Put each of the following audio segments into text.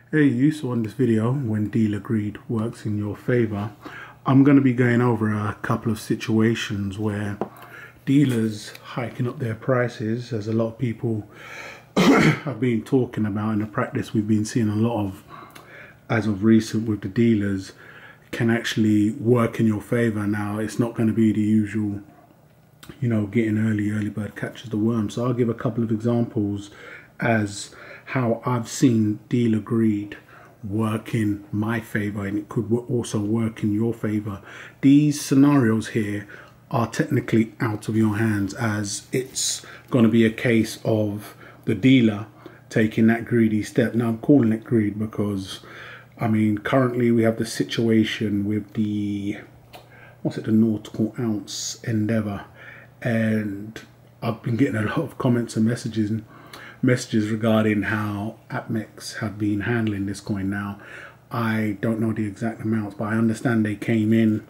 Hey you, so on this video, when dealer greed works in your favor, I'm going to be going over a couple of situations where dealers hiking up their prices, as a lot of people have been talking about in the practice we've been seeing a lot of as of recent with the dealers, can actually work in your favor. Now, it's not going to be the usual, getting early bird catches the worm. So I'll give a couple of examples as how I've seen dealer greed work in my favor, and it could also work in your favor. These scenarios here are technically out of your hands, as it's going to be a case of the dealer taking that greedy step. Now, I'm calling it greed because, I mean, currently we have the situation with the, the nautical ounce endeavor, and I've been getting a lot of comments and messages regarding how APMEX have been handling this coin. Now, I don't know the exact amounts, but I understand they came in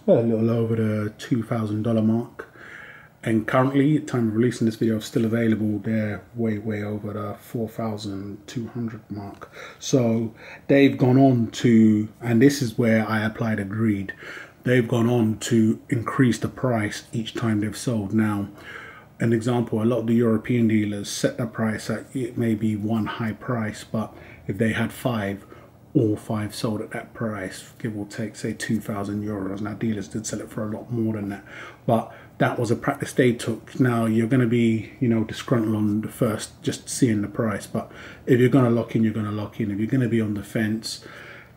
a little over the $2,000 mark, and currently, at the time of releasing this video, still available. They're way over the 4,200 mark. So they've gone on to, and this is where I applied a greed, they've gone on to increase the price each time they've sold. Now, an example, a lot of the European dealers set the price at, it may be one high price, but if they had five, all five sold at that price, give or take, say 2,000 euros. Now, dealers did sell it for a lot more than that, but that was a practice they took. Now, you're going to be, disgruntled on the first, just seeing the price, but if you're going to lock in, you're going to lock in. If you're going to be on the fence,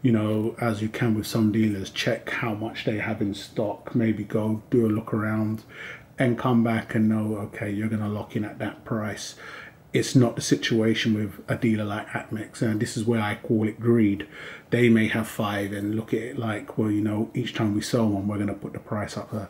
as you can with some dealers, check how much they have in stock, maybe go do a look around and come back and know, okay, you're going to lock in at that price. It's not the situation with a dealer like APMEX, and this is where I call it greed. They may have five and look at it like, well, each time we sell one, we're going to put the price up a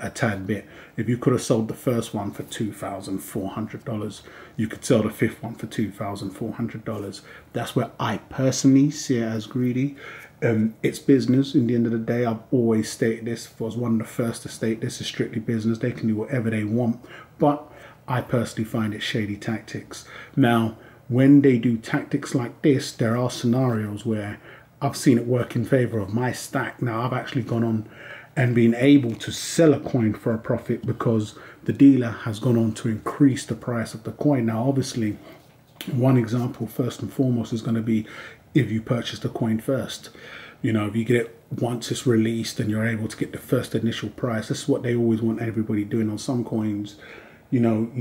tad bit. If you could have sold the first one for $2,400, you could sell the fifth one for $2,400. That's where I personally see it as greedy. It's business. In the end of the day, I've always stated this. I was one of the first to state this is strictly business. They can do whatever they want, but I personally find it shady tactics. Now, when they do tactics like this, there are scenarios where I've seen it work in favor of my stack. Now, I've actually gone on and been able to sell a coin for a profit because the dealer has gone on to increase the price of the coin. Now, obviously, one example first and foremost is going to be if you purchase the coin first. If you get it once it's released and you're able to get the first initial price. This is what they always want everybody doing on some coins. You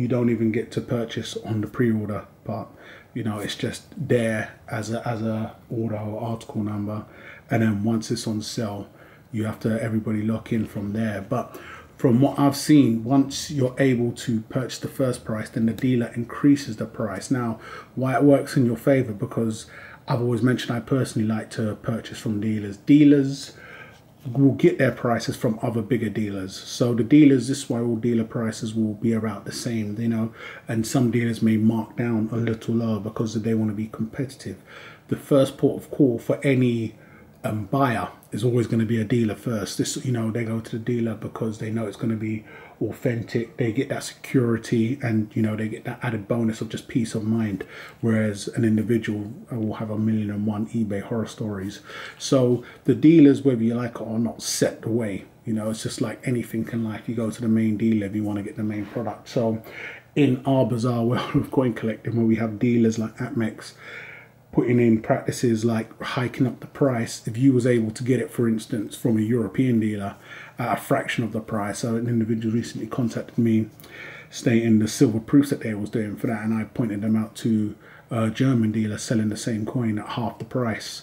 don't even get to purchase on the pre-order part. It's just there as a order or article number, and then once it's on sale, you have to everybody lock in from there. But from what I've seen, once you're able to purchase the first price, then the dealer increases the price. Now, why it works in your favor, because I've always mentioned I personally like to purchase from dealers. Dealers will get their prices from other bigger dealers. So the dealers, this is why all dealer prices will be about the same, and some dealers may mark down a little lower because they want to be competitive. The first port of call for any buyer is always going to be a dealer first. This, they go to the dealer because they know it's going to be authentic. They get that security, and they get that added bonus of just peace of mind, whereas an individual will have 1,000,001 eBay horror stories. So the dealers, whether you like it or not, set the way. It's just like anything in life. You go to the main dealer if you want to get the main product. So in our bizarre world of coin collecting, where we have dealers like APMEX putting in practices like hiking up the price, if you was able to get it, for instance, from a European dealer at a fraction of the price. So an individual recently contacted me stating the silver proofs that they was doing for that, and I pointed them out to a German dealer selling the same coin at half the price.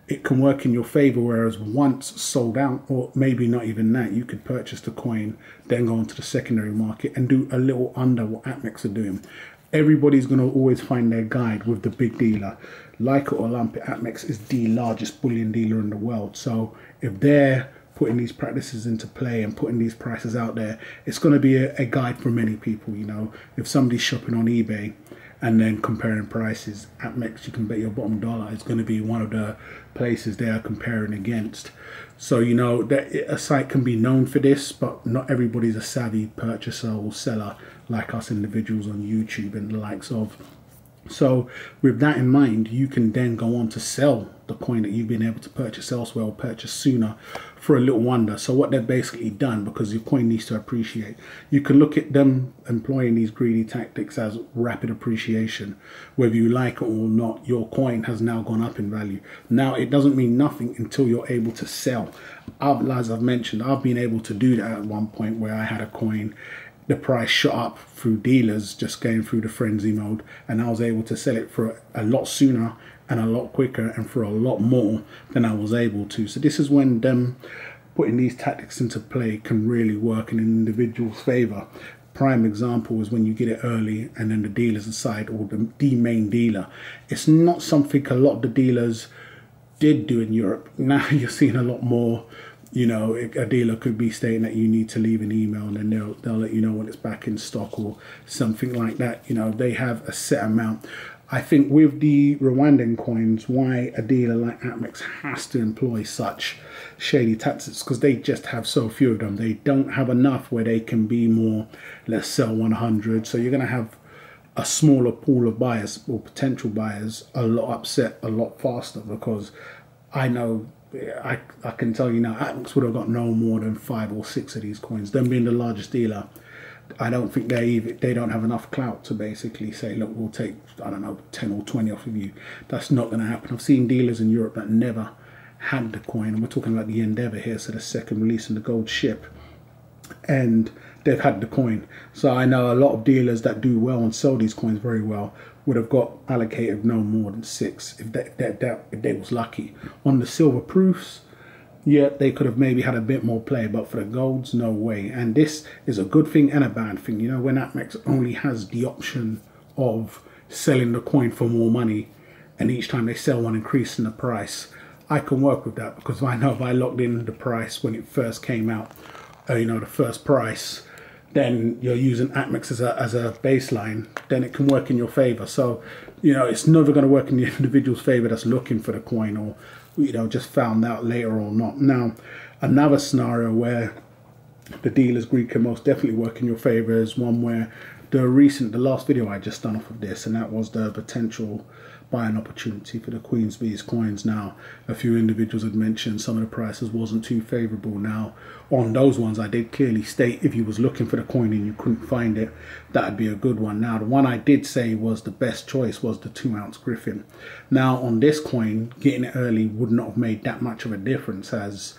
It can work in your favor, whereas once sold out, or maybe not even that, you could purchase the coin, then go onto the secondary market and do a little under what APMEX are doing. Everybody's going to always find their guide with the big dealer. Like it or lump it, APMEX is the largest bullion dealer in the world. So if they're putting these practices into play and putting these prices out there, it's going to be a guide for many people. If somebody's shopping on eBay and then comparing prices, APMEX, you can bet your bottom dollar is going to be one of the places they are comparing against. So that a site can be known for this, but not everybody's a savvy purchaser or seller like us individuals on YouTube and the likes of. So with that in mind, you can then go on to sell the coin that you've been able to purchase elsewhere or purchase sooner for a little wonder. So what they've basically done, because your coin needs to appreciate, you can look at them employing these greedy tactics as rapid appreciation. Whether you like it or not, your coin has now gone up in value. Now, it doesn't mean nothing until you're able to sell. As I've mentioned, I've been able to do that at one point where I had a coin, the price shot up through dealers just going through the frenzy mode, and I was able to sell it for a lot sooner and a lot quicker and for a lot more than I was able to. So this is when them putting these tactics into play can really work in an individual's favor. Prime example is when you get it early and then the dealers decide, or the main dealer. It's not something a lot of the dealers did do in Europe. Now you're seeing a lot more. You know, a dealer could be stating that you need to leave an email, and then they'll let you know when it's back in stock or something like that. You know, they have a set amount. I think with the Rwandan coins, why a dealer like Amex has to employ such shady tactics, because they just have so few of them. They don't have enough where they can be more, let's sell 100. So you're going to have a smaller pool of buyers or potential buyers a lot upset a lot faster, because I know, I can tell you now, Atlas would have got no more than 5 or 6 of these coins. Them being the largest dealer, I don't think they don't have enough clout to basically say, look, we'll take, I don't know, 10 or 20 off of you. That's not going to happen. I've seen dealers in Europe that never had the coin, and we're talking about the Endeavour here, so the second release in the gold ship, and they've had the coin. So I know a lot of dealers that do well and sell these coins very well would have got allocated no more than 6 if they was lucky. On the silver proofs, yeah, they could have maybe had a bit more play, but for the golds, no way. And this is a good thing and a bad thing. You know, when Atmex only has the option of selling the coin for more money, and each time they sell one, increasing the price, I can work with that, because I know if I locked in the price when it first came out, you know, the first price, then you're using Atmex as a baseline, then it can work in your favor. So, you know, it's never going to work in the individual's favor that's looking for the coin, or, you know, just found out later or not. Now, another scenario where the dealer's greed can most definitely work in your favor is one where the last video I just done off of this, and that was the potential buying opportunity for the Queen's Bees coins. Now, a few individuals had mentioned some of the prices wasn't too favorable. Now, on those ones, I did clearly state if you was looking for the coin and you couldn't find it, that'd be a good one. Now, the one I did say was the best choice was the 2-ounce Griffin. Now, on this coin, getting it early would not have made that much of a difference, as,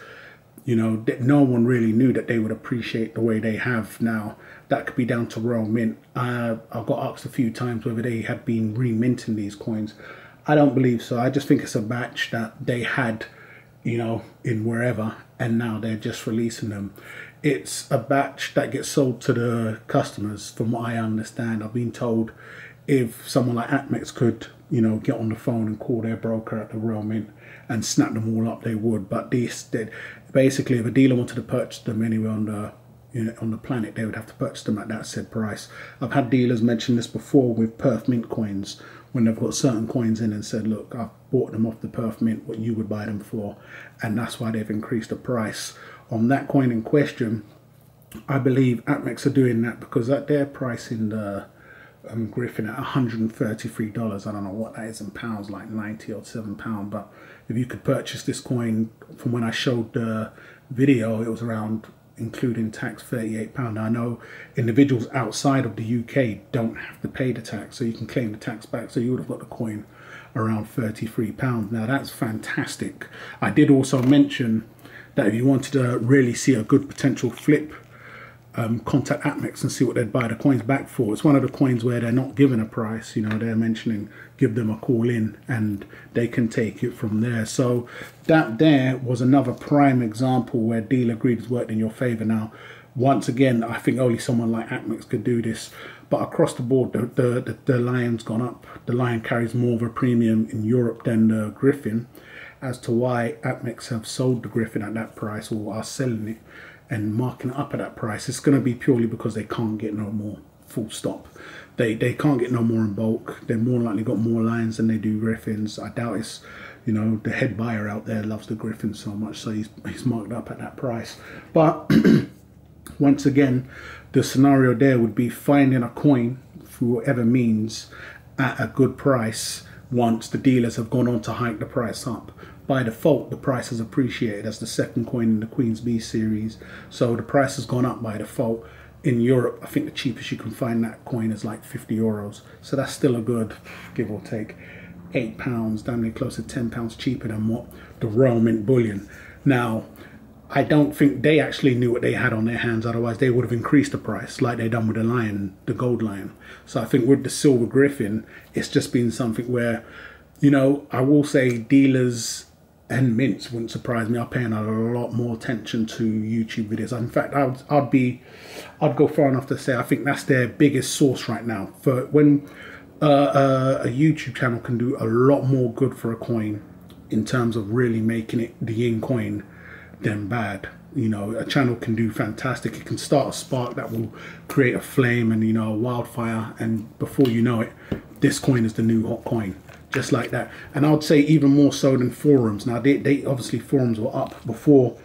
you know, no one really knew that they would appreciate the way they have now. That could be down to Royal Mint. I've got asked a few times whether they had been reminting these coins. I don't believe so. I just think it's a batch that they had, you know, in wherever, and now they're just releasing them. It's a batch that gets sold to the customers, from what I understand. I've been told if someone like Atmex could, you know, get on the phone and call their broker at the Royal Mint and snap them all up, they would. But basically, if a dealer wanted to purchase them anywhere on the planet, they would have to purchase them at that said price. I've had dealers mention this before with Perth Mint coins, when they've got certain coins in and said, look, I've bought them off the Perth Mint, what you would buy them for, and that's why they've increased the price. On that coin in question, I believe Atmex are doing that because they're pricing the Griffin at $133. I don't know what that is in pounds, like 90 or £7. But if you could purchase this coin, from when I showed the video, it was around, including tax, £38. I know individuals outside of the UK don't have to pay the tax, so you can claim the tax back. So you would have got the coin around £33. Now that's fantastic. I did also mention that if you wanted to really see a good potential flip, contact Atmex and see what they'd buy the coins back for. It's one of the coins where they're not given a price, you know, they're mentioning give them a call in and they can take it from there. So that there was another prime example where dealer greed has worked in your favor. Now, once again, I think only someone like Atmex could do this, but across the board, the Lion's gone up. The Lion carries more of a premium in Europe than the Griffin. As to why Atmex have sold the Griffin at that price, or are selling it and marking it up at that price, it's going to be purely because they can't get no more, full stop. They can't get no more in bulk. They're more likely got more Lions than they do Griffins. I doubt it's, you know, the head buyer out there loves the Griffin so much, so he's marked up at that price. But once again, the scenario there would be finding a coin through whatever means at a good price once the dealers have gone on to hike the price up. By default, the price has appreciated as the second coin in the Queen's B series, so the price has gone up by default. In Europe, I think the cheapest you can find that coin is like 50 euros, so that's still a good, give or take, £8, down there close to £10 cheaper than what the Royal Mint bullion. Now, I don't think they actually knew what they had on their hands, otherwise they would have increased the price like they done with the lion, the gold lion. So I think with the silver griffin, it's just been something where, you know, I will say dealers and mints wouldn't surprise me are paying a lot more attention to YouTube videos. In fact, I'd go far enough to say I think that's their biggest source right now. For when a YouTube channel can do a lot more good for a coin in terms of really making it the in coin than bad. You know, a channel can do fantastic. It can start a spark that will create a flame and, you know, a wildfire, and before you know it, this coin is the new hot coin. Just like that. And I would say even more so than forums. Now, they obviously, forums were up before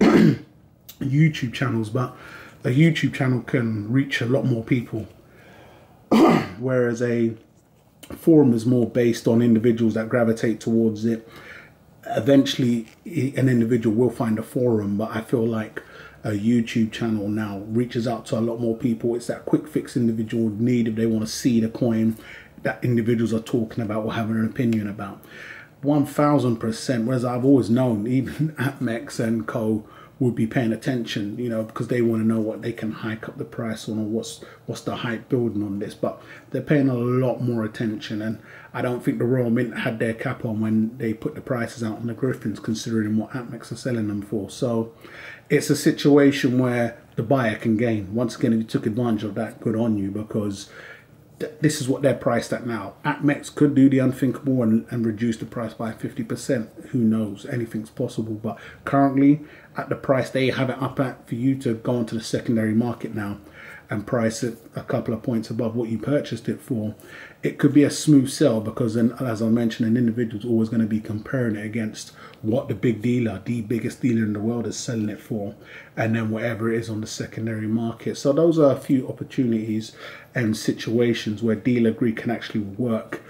YouTube channels, but a YouTube channel can reach a lot more people. Whereas a forum is more based on individuals that gravitate towards it. Eventually, an individual will find a forum, but I feel like a YouTube channel now reaches out to a lot more people. It's that quick fix individual need if they want to see the coin that individuals are talking about or having an opinion about. 1000%. Whereas I've always known even APMEX and co would be paying attention, you know, because they want to know what they can hike up the price on, or what's the hype building on this. But they're paying a lot more attention, and I don't think the Royal Mint had their cap on when they put the prices out on the Griffins, considering what APMEX are selling them for. So it's a situation where the buyer can gain. Once again, if you took advantage of that, good on you, because this is what they're priced at now. APMEX could do the unthinkable and reduce the price by 50%. Who knows? Anything's possible. But currently, at the price they have it up at, for you to go onto the secondary market now and price it a couple of points above what you purchased it for, it could be a smooth sell, because then, as I mentioned, an individual's always going to be comparing it against what the big dealer, the biggest dealer in the world, is selling it for, and then whatever it is on the secondary market. So those are a few opportunities and situations where dealer greed can actually work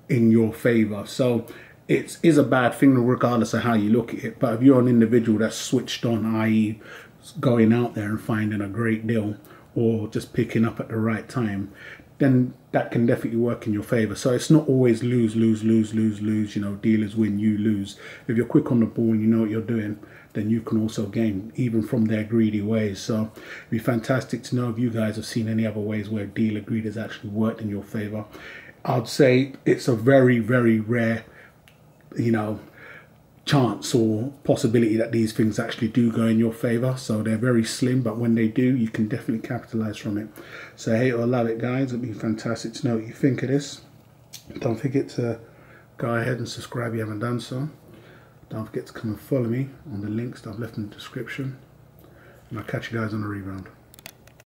in your favor. So it is a bad thing regardless of how you look at it. But if you're an individual that's switched on, i.e. going out there and finding a great deal, or just picking up at the right time, then that can definitely work in your favor. So it's not always lose, lose, lose, lose, lose. You know, dealers win, you lose. If you're quick on the ball and you know what you're doing, then you can also gain, even from their greedy ways. So it'd be fantastic to know if you guys have seen any other ways where dealer greed has actually worked in your favor. I'd say it's a very, very rare, you know, chance or possibility that these things actually do go in your favor. So they're very slim, but when they do, you can definitely capitalize from it. So hate or love it, guys. It'd be fantastic to know what you think of this. Don't forget to go ahead and subscribe if you haven't done so. Don't forget to come and follow me on the links that I've left in the description, and I'll catch you guys on the rebound.